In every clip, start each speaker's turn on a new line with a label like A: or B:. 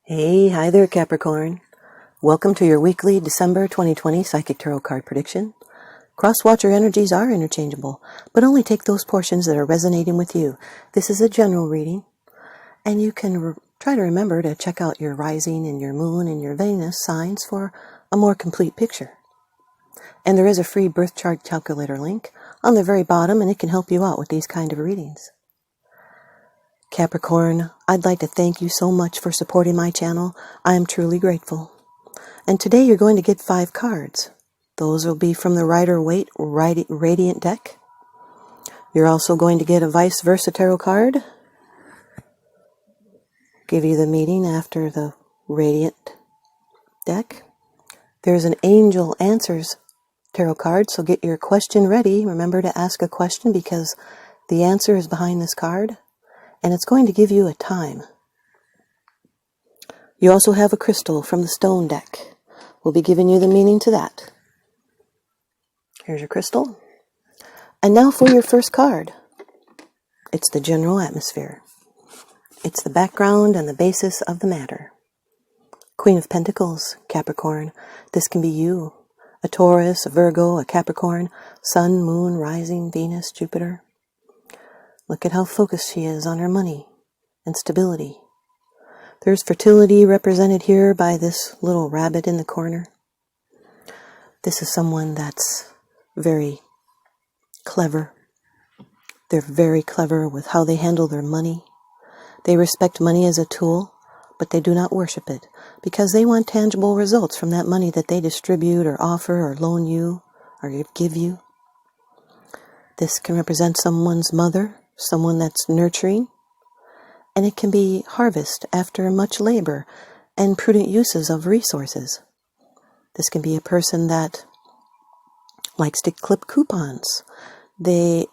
A: Hi there, Capricorn. Welcome to your weekly December 2020 Psychic Tarot card prediction. Cross-watcher energies are interchangeable, but only take those portions that are resonating with you. This is a general reading, and you can try to remember to check out your rising and your moon and your Venus signs for a more complete picture. And there is a free birth chart calculator link on the very bottom, and it can help you out with these kind of readings. Capricorn, I'd like to thank you so much for supporting my channel. I am truly grateful. And today you're going to get 5 cards. Those will be from the Rider-Waite Radiant deck. You're also going to get a ViceVersa Tarot card. Give you the meaning after the Radiant deck. There's an Angel Answers Tarot card, so get your question ready. Remember to ask a question because the answer is behind this card. And it's going to give you a time. You also have a crystal from the Stone deck. We'll be giving you the meaning to that. Here's your crystal. And now for your first card. It's the general atmosphere. It's the background and the basis of the matter. Queen of Pentacles, Capricorn. This can be you. A Taurus, a Virgo, a Capricorn, Sun, Moon, Rising, Venus, Jupiter. Look at how focused she is on her money and stability. There's fertility represented here by this little rabbit in the corner. This is someone that's very clever. They're very clever with how they handle their money. They respect money as a tool, but they do not worship it because they want tangible results from that money that they distribute or offer or loan you or give you. This can represent someone's mother, someone that's nurturing, and it can be harvest after much labor and prudent uses of resources. This can be a person that likes to clip coupons. They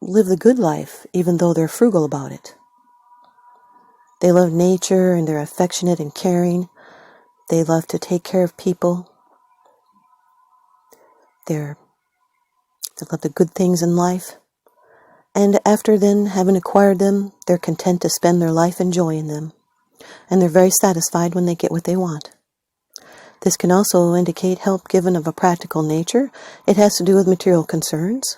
A: live the good life even though they're frugal about it. They love nature and they're affectionate and caring. They love to take care of people. They love the good things in life. And after then, having acquired them, they're content to spend their life enjoying them. And they're very satisfied when they get what they want. This can also indicate help given of a practical nature. It has to do with material concerns.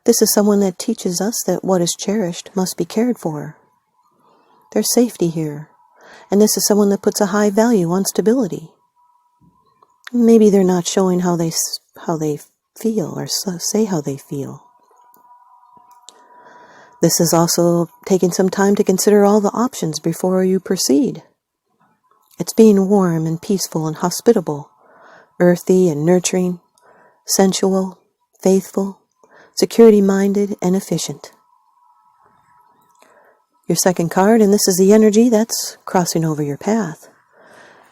A: This is someone that teaches us that what is cherished must be cared for. There's safety here. And this is someone that puts a high value on stability. Maybe they're not showing how they feel or say how they feel. This is also taking some time to consider all the options before you proceed. It's being warm and peaceful and hospitable, earthy and nurturing, sensual, faithful, security-minded, and efficient. Your second card, and this is the energy that's crossing over your path.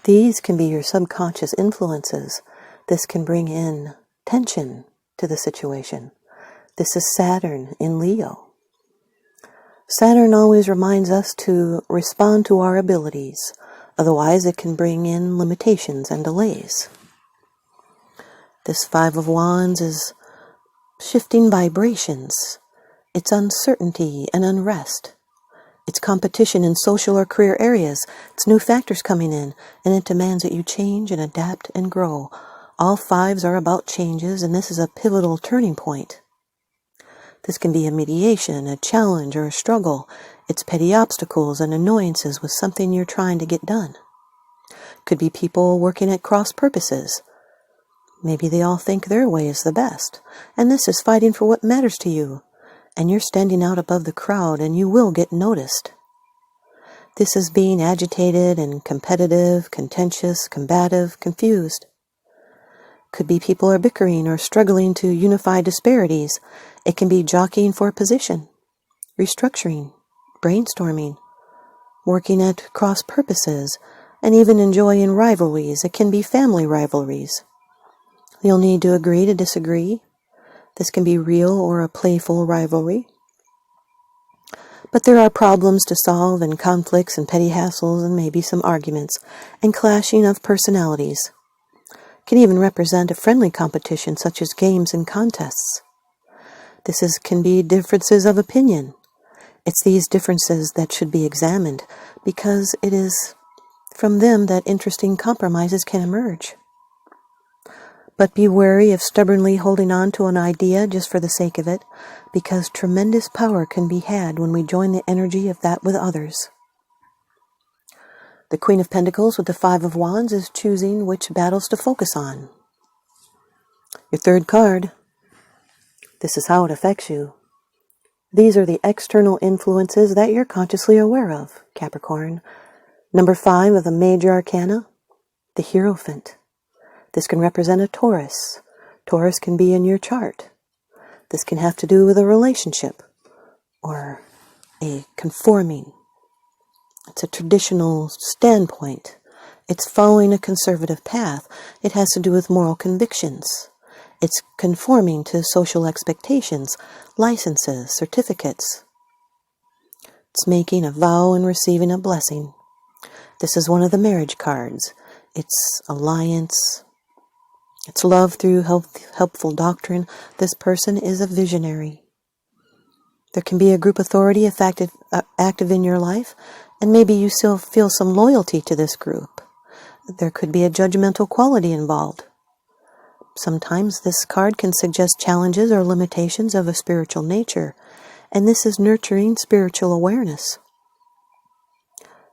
A: These can be your subconscious influences. This can bring in tension to the situation. This is Saturn in Leo. Saturn always reminds us to respond to our abilities. Otherwise, it can bring in limitations and delays. This 5 of Wands is shifting vibrations. It's uncertainty and unrest. It's competition in social or career areas. It's new factors coming in, and it demands that you change and adapt and grow. All 5s are about changes, and this is a pivotal turning point. This can be a mediation, a challenge, or a struggle. It's petty obstacles and annoyances with something you're trying to get done. Could be people working at cross purposes. Maybe they all think their way is the best, and this is fighting for what matters to you, and you're standing out above the crowd, and you will get noticed. This is being agitated and competitive, contentious, combative, confused. Could be people are bickering or struggling to unify disparities. It can be jockeying for position, restructuring, brainstorming, working at cross purposes, and even enjoying rivalries. It can be family rivalries. You'll need to agree to disagree. This can be real or a playful rivalry. But there are problems to solve and conflicts and petty hassles and maybe some arguments and clashing of personalities. Can even represent a friendly competition such as games and contests. Can be differences of opinion. It's these differences that should be examined because it is from them that interesting compromises can emerge. But be wary of stubbornly holding on to an idea just for the sake of it, because tremendous power can be had when we join the energy of that with others. The Queen of Pentacles with the Five of Wands is choosing which battles to focus on. Your third card, this is how it affects you. These are the external influences that you're consciously aware of, Capricorn. Number 5 of the major arcana, the Hierophant. This can represent a Taurus. Taurus can be in your chart. This can have to do with a relationship or a conforming. It's a traditional standpoint. It's following a conservative path. It has to do with moral convictions. It's conforming to social expectations, licenses, certificates. It's making a vow and receiving a blessing. This is one of the marriage cards. It's alliance. It's love through helpful doctrine. This person is a visionary. There can be a group authority active in your life, and maybe you still feel some loyalty to this group. There could be a judgmental quality involved. Sometimes this card can suggest challenges or limitations of a spiritual nature, and this is nurturing spiritual awareness.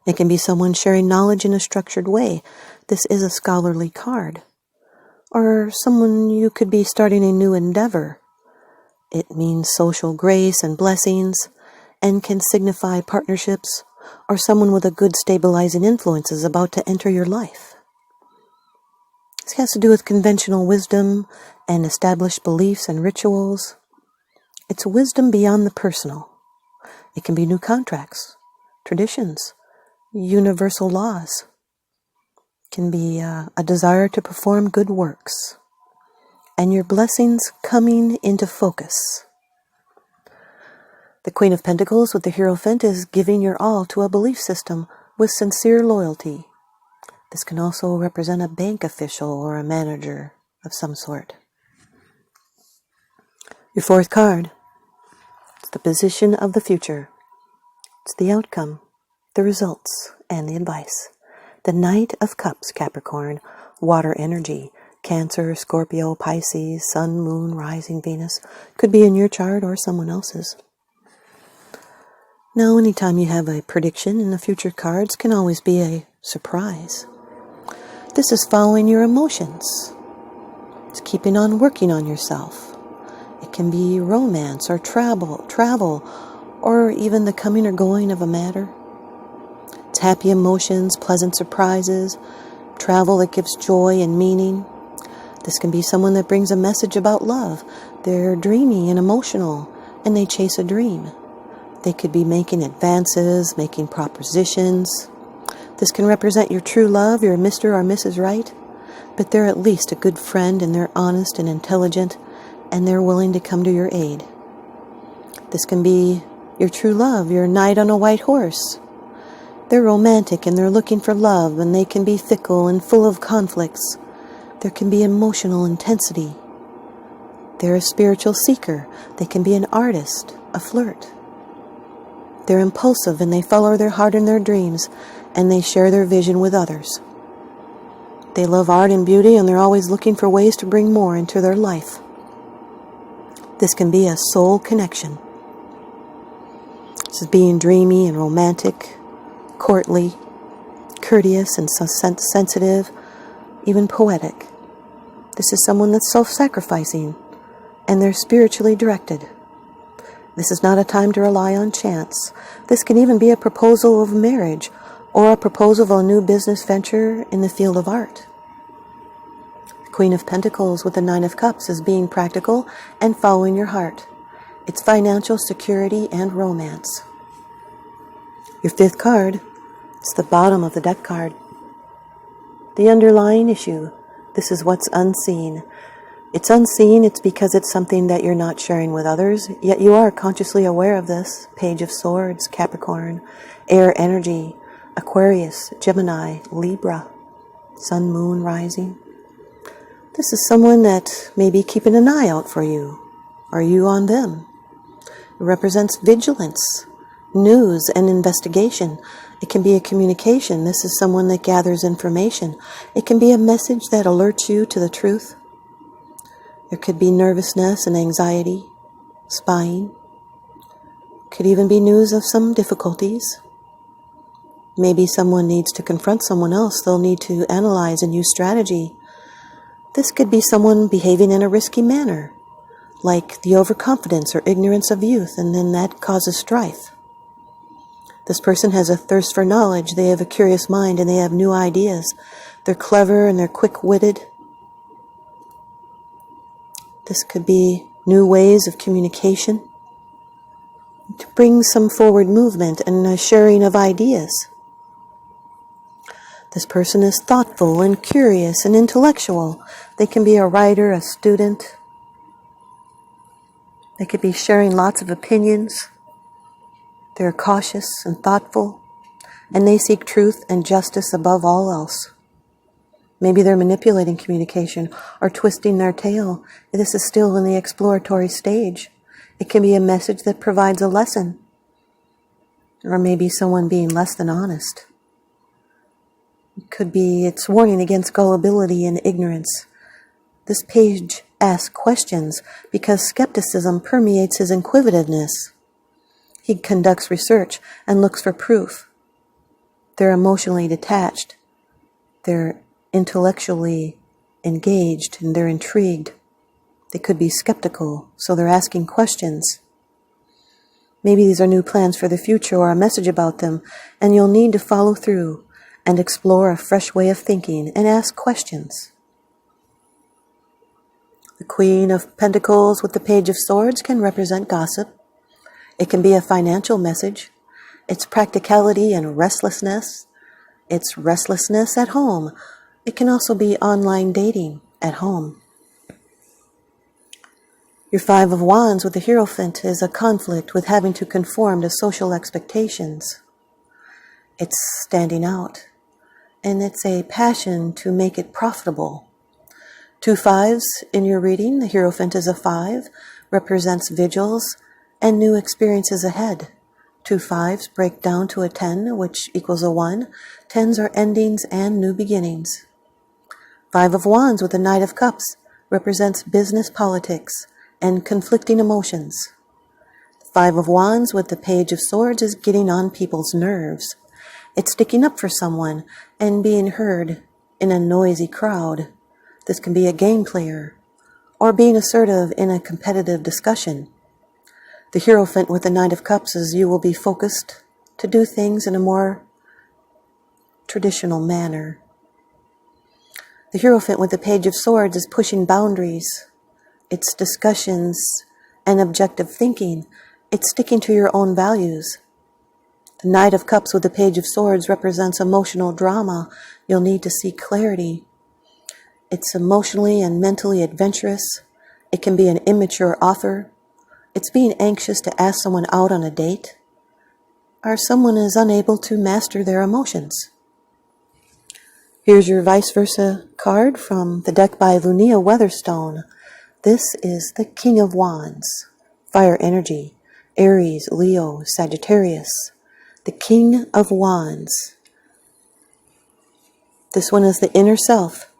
A: It can be someone sharing knowledge in a structured way. This is a scholarly card. Or someone you could be starting a new endeavor. It means social grace and blessings, and can signify partnerships, or someone with a good stabilizing influence is about to enter your life. This has to do with conventional wisdom and established beliefs and rituals. It's wisdom beyond the personal. It can be new contracts, traditions, universal laws. It can be a desire to perform good works. And your blessings coming into focus. The Queen of Pentacles with the Hierophant is giving your all to a belief system with sincere loyalty. This can also represent a bank official or a manager of some sort. Your fourth card, it's the position of the future. It's the outcome, the results, and the advice. The Knight of Cups, Capricorn, water energy, Cancer, Scorpio, Pisces, Sun, Moon, Rising, Venus. Could be in your chart or someone else's. Now, anytime you have a prediction in the future cards can always be a surprise. This is following your emotions. It's keeping on working on yourself. It can be romance or travel, or even the coming or going of a matter. It's happy emotions, pleasant surprises, travel that gives joy and meaning. This can be someone that brings a message about love. They're dreamy and emotional, and they chase a dream. They could be making advances, making propositions. This can represent your true love, your Mr. or Mrs. Right, but they're at least a good friend, and they're honest and intelligent, and they're willing to come to your aid. This can be your true love, your knight on a white horse. They're romantic, and they're looking for love, and they can be fickle and full of conflicts. There can be emotional intensity. They're a spiritual seeker. They can be an artist, a flirt. They're impulsive, and they follow their heart and their dreams, and they share their vision with others. They love art and beauty, and they're always looking for ways to bring more into their life. This can be a soul connection. This is being dreamy and romantic, courtly, courteous and sensitive, even poetic. This is someone that's self-sacrificing, and they're spiritually directed. This is not a time to rely on chance. This can even be a proposal of marriage or a proposal of a new business venture in the field of art. The Queen of Pentacles with the Nine of Cups is being practical and following your heart. It's financial security and romance. Your fifth card, it's the bottom of the deck card. The underlying issue. This is what's unseen. It's unseen, it's because it's something that you're not sharing with others, yet you are consciously aware of this. Page of Swords, Capricorn, air energy, Aquarius, Gemini, Libra, Sun, Moon, Rising. This is someone that may be keeping an eye out for you. Are you on them? It represents vigilance, news, and investigation. It can be a communication. This is someone that gathers information. It can be a message that alerts you to the truth. There could be nervousness and anxiety, spying. Could even be news of some difficulties. Maybe someone needs to confront someone else. They'll need to analyze and use strategy. This could be someone behaving in a risky manner, like the overconfidence or ignorance of youth, and then that causes strife. This person has a thirst for knowledge. They have a curious mind and they have new ideas. They're clever and they're quick-witted. This could be new ways of communication to bring some forward movement and a sharing of ideas. This person is thoughtful and curious and intellectual. They can be a writer, a student. They could be sharing lots of opinions. They're cautious and thoughtful, and they seek truth and justice above all else. Maybe they're manipulating communication or twisting their tail. This is still in the exploratory stage. It can be a message that provides a lesson, or maybe someone being less than honest. It could be it's warning against gullibility and ignorance. This page asks questions because skepticism permeates his inquisitiveness. He conducts research and looks for proof. They're emotionally detached. They're intellectually engaged and they're intrigued. They could be skeptical, so they're asking questions. Maybe these are new plans for the future or a message about them, and you'll need to follow through and explore a fresh way of thinking and ask questions. The Queen of Pentacles with the Page of Swords can represent gossip. It can be a financial message. It's practicality and restlessness. It's restlessness at home. It can also be online dating at home. Your Five of Wands with the Hierophant is a conflict with having to conform to social expectations. It's standing out. And it's a passion to make it profitable. 2 fives in your reading. The Hierophant is a 5, represents vigils and new experiences ahead. 2 fives break down to a 10, which equals a 1. 10s are endings and new beginnings. 5 of Wands with the Knight of Cups represents business politics and conflicting emotions. 5 of Wands with the Page of Swords is getting on people's nerves. It's sticking up for someone and being heard in a noisy crowd. This can be a game player or being assertive in a competitive discussion. The Hierophant with the Knight of Cups is you will be focused to do things in a more traditional manner. The Hierophant with the Page of Swords is pushing boundaries. It's discussions and objective thinking. It's sticking to your own values. The Knight of Cups with the Page of Swords represents emotional drama. You'll need to seek clarity. It's emotionally and mentally adventurous. It can be an immature offer. It's being anxious to ask someone out on a date. Or someone is unable to master their emotions. Here's your vice versa card from the deck by Lunaea Weatherstone. This is the King of Wands. Fire energy. Aries, Leo, Sagittarius. The King of Wands. This one is the inner self.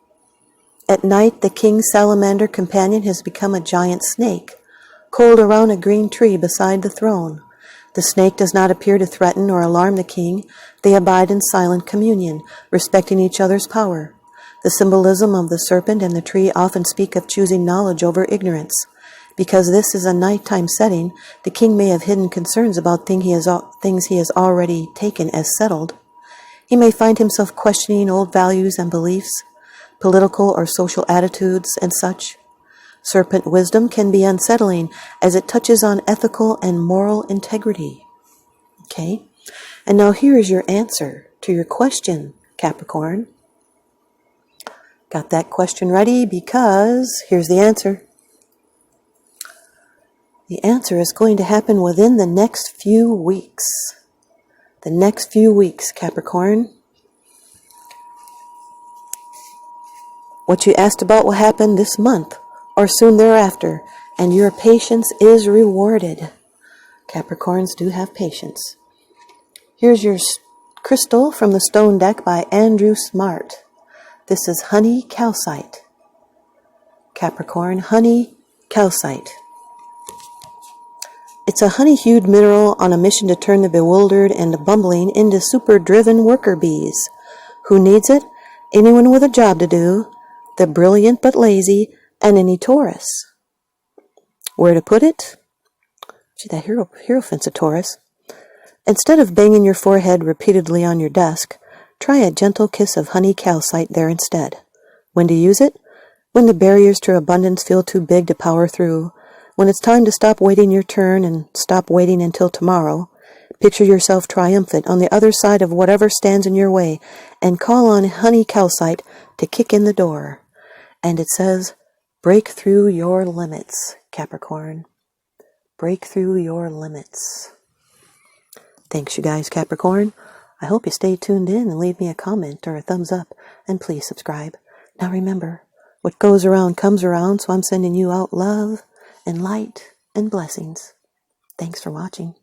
A: At night, the king's salamander companion has become a giant snake, coiled around a green tree beside the throne. The snake does not appear to threaten or alarm the king. They abide in silent communion, respecting each other's power. The symbolism of the serpent and the tree often speak of choosing knowledge over ignorance. Because this is a nighttime setting, the king may have hidden concerns about things he has already taken as settled. He may find himself questioning old values and beliefs, political or social attitudes, and such. Serpent wisdom can be unsettling as it touches on ethical and moral integrity. Okay? And now here is your answer to your question, Capricorn. Got that question ready because here's the answer. The answer is going to happen within the next few weeks. The next few weeks, Capricorn. What you asked about will happen this month or soon thereafter, and your patience is rewarded. Capricorns do have patience. Here's your crystal from the stone deck by Andrew Smart. This is honey calcite. Capricorn, honey calcite. It's a honey-hued mineral on a mission to turn the bewildered and bumbling into super-driven worker bees. Who needs it? Anyone with a job to do, the brilliant but lazy, and any Taurus. Where to put it? Gee, that Hierophant's a Taurus. Instead of banging your forehead repeatedly on your desk, try a gentle kiss of honey calcite there instead. When to use it? When the barriers to abundance feel too big to power through. When it's time to stop waiting your turn and stop waiting until tomorrow. Picture yourself triumphant on the other side of whatever stands in your way and call on honey calcite to kick in the door. And it says, break through your limits, Capricorn. Break through your limits. Thanks, you guys, Capricorn. I hope you stay tuned in and leave me a comment or a thumbs up, and please subscribe. Now remember, what goes around comes around, so I'm sending you out love and light and blessings. Thanks for watching.